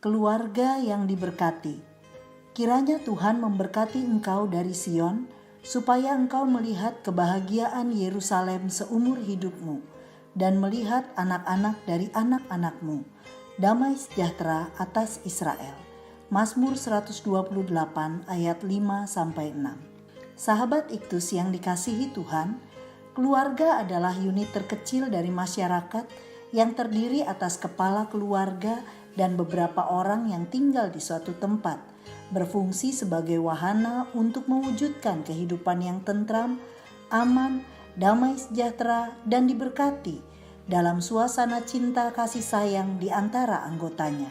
keluarga yang diberkati. Kiranya Tuhan memberkati engkau dari Sion, supaya engkau melihat kebahagiaan Yerusalem seumur hidupmu, dan melihat anak-anak dari anak-anakmu. Damai sejahtera atas Israel. Mazmur 128 ayat 5-6. Sahabat Iktus yang dikasihi Tuhan, keluarga adalah unit terkecil dari masyarakat yang terdiri atas kepala keluarga dan beberapa orang yang tinggal di suatu tempat, berfungsi sebagai wahana untuk mewujudkan kehidupan yang tentram, aman, damai sejahtera, dan diberkati dalam suasana cinta kasih sayang di antara anggotanya.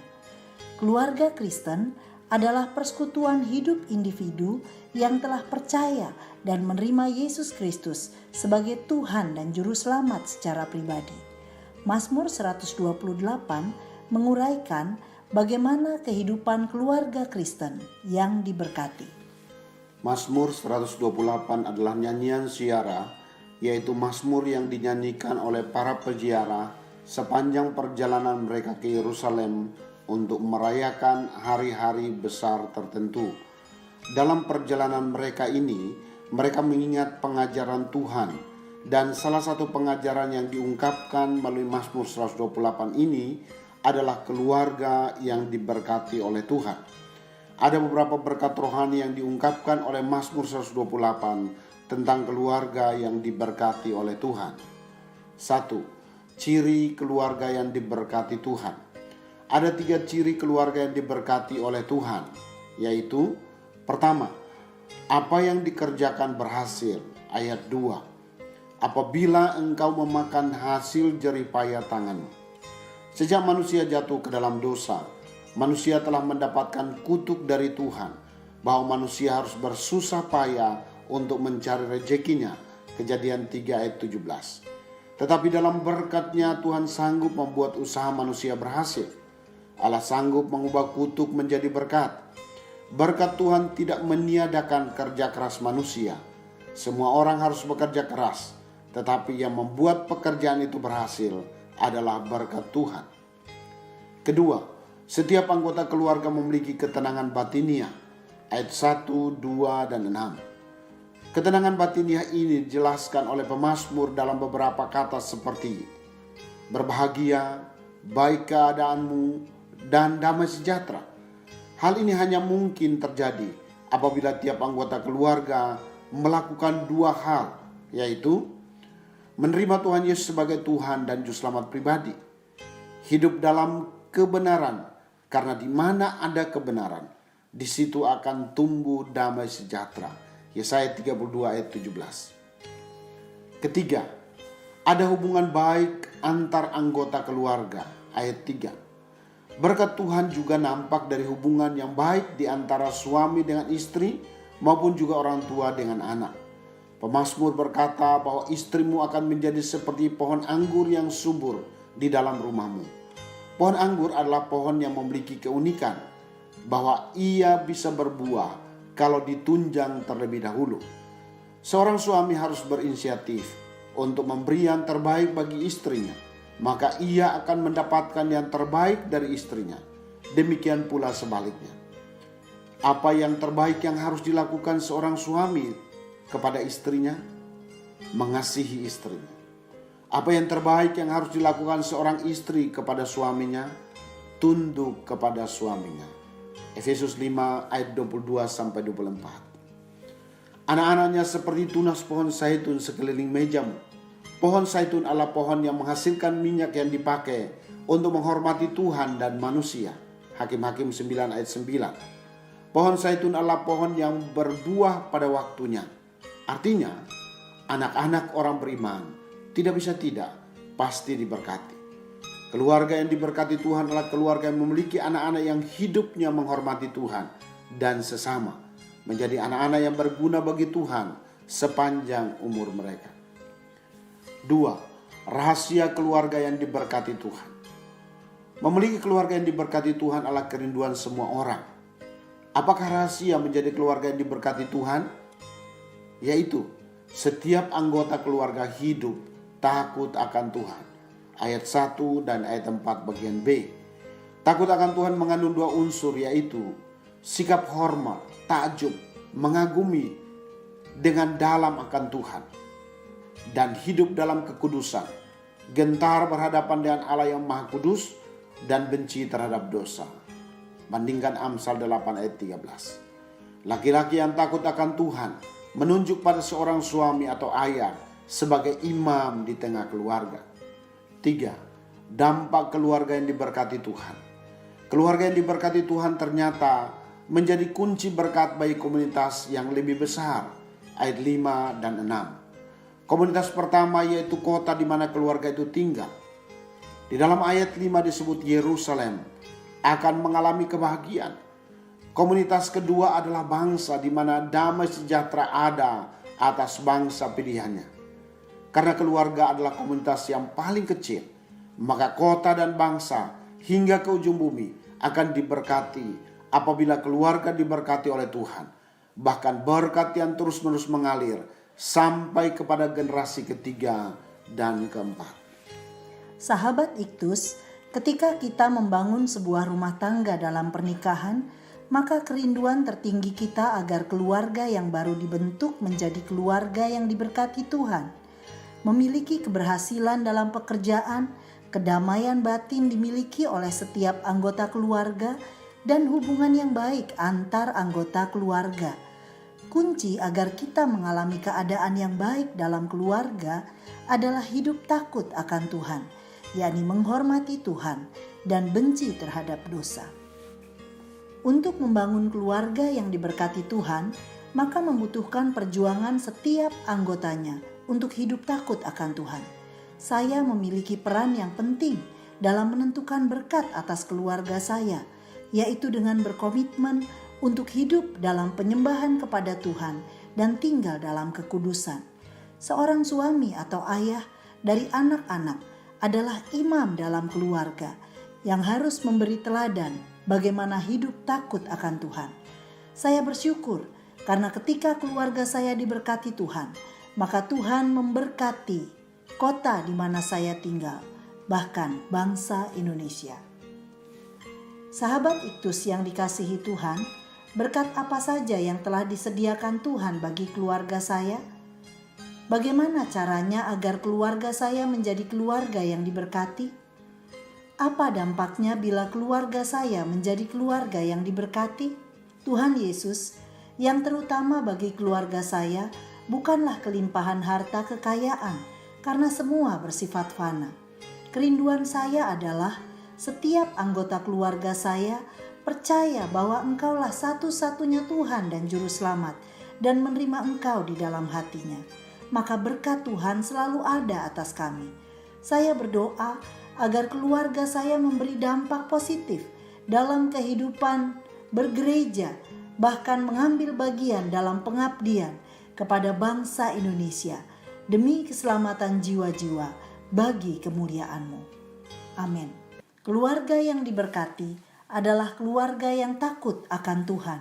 Keluarga Kristen adalah persekutuan hidup individu yang telah percaya dan menerima Yesus Kristus sebagai Tuhan dan Juru Selamat secara pribadi. Mazmur 128 menguraikan bagaimana kehidupan keluarga Kristen yang diberkati. Mazmur 128 adalah nyanyian ziarah, yaitu mazmur yang dinyanyikan oleh para peziarah sepanjang perjalanan mereka ke Yerusalem untuk merayakan hari-hari besar tertentu. Dalam perjalanan mereka ini, mereka mengingat pengajaran Tuhan, dan salah satu pengajaran yang diungkapkan melalui Mazmur 128 ini adalah keluarga yang diberkati oleh Tuhan. Ada beberapa berkat rohani yang diungkapkan oleh Mazmur 128 tentang keluarga yang diberkati oleh Tuhan. 1. Ciri keluarga yang diberkati Tuhan. Ada 3 ciri keluarga yang diberkati oleh Tuhan, yaitu pertama, apa yang dikerjakan berhasil. Ayat 2. Apabila engkau memakan hasil jerih payah tanganmu. Sejak manusia jatuh ke dalam dosa, manusia telah mendapatkan kutuk dari Tuhan, bahwa manusia harus bersusah payah untuk mencari rezekinya. Kejadian 3 ayat 17. Tetapi dalam berkat-Nya Tuhan sanggup membuat usaha manusia berhasil. Allah sanggup mengubah kutuk menjadi berkat. Berkat Tuhan tidak meniadakan kerja keras manusia. Semua orang harus bekerja keras, tetapi yang membuat pekerjaan itu berhasil adalah berkat Tuhan. Kedua, setiap anggota keluarga memiliki ketenangan batiniah. Ayat 1, 2, dan 6. Ketenangan batiniah ini dijelaskan oleh pemazmur dalam beberapa kata seperti berbahagia, baik keadaanmu, dan damai sejahtera. Hal ini hanya mungkin terjadi apabila tiap anggota keluarga melakukan 2 hal, yaitu menerima Tuhan Yesus sebagai Tuhan dan Juru Selamat pribadi, hidup dalam kebenaran, karena di mana ada kebenaran, di situ akan tumbuh damai sejahtera. Yesaya 32 ayat 17. Ketiga, ada hubungan baik antar anggota keluarga. Ayat 3. Berkat Tuhan juga nampak dari hubungan yang baik di antara suami dengan istri maupun juga orang tua dengan anak. Pemazmur berkata bahwa istrimu akan menjadi seperti pohon anggur yang subur di dalam rumahmu. Pohon anggur adalah pohon yang memiliki keunikan bahwa ia bisa berbuah kalau ditunjang terlebih dahulu. Seorang suami harus berinisiatif untuk memberi yang terbaik bagi istrinya, maka ia akan mendapatkan yang terbaik dari istrinya. Demikian pula sebaliknya. Apa yang terbaik yang harus dilakukan seorang suami kepada istrinya? Mengasihi istrinya. Apa yang terbaik yang harus dilakukan seorang istri kepada suaminya? Tunduk kepada suaminya. Efesus 5 ayat 22-24. Anak-anaknya seperti tunas pohon zaitun sekeliling mejamu. Pohon zaitun adalah pohon yang menghasilkan minyak yang dipakai untuk menghormati Tuhan dan manusia. Hakim-Hakim 9 ayat 9. Pohon zaitun adalah pohon yang berbuah pada waktunya. Artinya, anak-anak orang beriman tidak bisa tidak, pasti diberkati. Keluarga yang diberkati Tuhan adalah keluarga yang memiliki anak-anak yang hidupnya menghormati Tuhan dan sesama, menjadi anak-anak yang berguna bagi Tuhan sepanjang umur mereka. 2. Rahasia keluarga yang diberkati Tuhan. Memiliki keluarga yang diberkati Tuhan adalah kerinduan semua orang. Apakah rahasia menjadi keluarga yang diberkati Tuhan? Yaitu setiap anggota keluarga hidup takut akan Tuhan. Ayat 1 dan ayat 4 bagian B. Takut akan Tuhan mengandung dua unsur, yaitu sikap hormat, takjub, mengagumi dengan dalam akan Tuhan, dan hidup dalam kekudusan, gentar berhadapan dengan Allah yang Maha Kudus, dan benci terhadap dosa. Bandingkan Amsal 8 ayat 13. Laki-laki yang takut akan Tuhan menunjuk pada seorang suami atau ayah sebagai imam di tengah keluarga. 3. Dampak keluarga yang diberkati Tuhan. Keluarga yang diberkati Tuhan ternyata menjadi kunci berkat bagi komunitas yang lebih besar. Ayat 5 dan 6. Komunitas pertama yaitu kota di mana keluarga itu tinggal. Di dalam ayat 5 disebut Yerusalem akan mengalami kebahagiaan. Komunitas kedua adalah bangsa di mana damai sejahtera ada atas bangsa pilihannya. Karena keluarga adalah komunitas yang paling kecil, maka kota dan bangsa hingga ke ujung bumi akan diberkati apabila keluarga diberkati oleh Tuhan. Bahkan berkat yang terus-menerus mengalir sampai kepada generasi ketiga dan keempat. Sahabat Iktus, ketika kita membangun sebuah rumah tangga dalam pernikahan, maka kerinduan tertinggi kita agar keluarga yang baru dibentuk menjadi keluarga yang diberkati Tuhan. Memiliki keberhasilan dalam pekerjaan, kedamaian batin dimiliki oleh setiap anggota keluarga, dan hubungan yang baik antar anggota keluarga. Kunci agar kita mengalami keadaan yang baik dalam keluarga adalah hidup takut akan Tuhan, yakni menghormati Tuhan dan benci terhadap dosa. Untuk membangun keluarga yang diberkati Tuhan, maka membutuhkan perjuangan setiap anggotanya untuk hidup takut akan Tuhan. Saya memiliki peran yang penting dalam menentukan berkat atas keluarga saya, yaitu dengan berkomitmen untuk hidup dalam penyembahan kepada Tuhan dan tinggal dalam kekudusan. Seorang suami atau ayah dari anak-anak adalah imam dalam keluarga yang harus memberi teladan bagaimana hidup takut akan Tuhan. Saya bersyukur karena ketika keluarga saya diberkati Tuhan, maka Tuhan memberkati kota di mana saya tinggal, bahkan bangsa Indonesia. Sahabat Iktus yang dikasihi Tuhan, berkat apa saja yang telah disediakan Tuhan bagi keluarga saya? Bagaimana caranya agar keluarga saya menjadi keluarga yang diberkati? Apa dampaknya bila keluarga saya menjadi keluarga yang diberkati? Tuhan Yesus, yang terutama bagi keluarga saya, bukanlah kelimpahan harta kekayaan, karena semua bersifat fana. Kerinduan saya adalah setiap anggota keluarga saya percaya bahwa Engkaulah satu-satunya Tuhan dan Juru Selamat, dan menerima Engkau di dalam hatinya. Maka berkat Tuhan selalu ada atas kami. Saya berdoa agar keluarga saya memberi dampak positif dalam kehidupan bergereja, bahkan mengambil bagian dalam pengabdian kepada bangsa Indonesia demi keselamatan jiwa-jiwa bagi kemuliaan-Mu. Amin. Keluarga yang diberkati adalah keluarga yang takut akan Tuhan.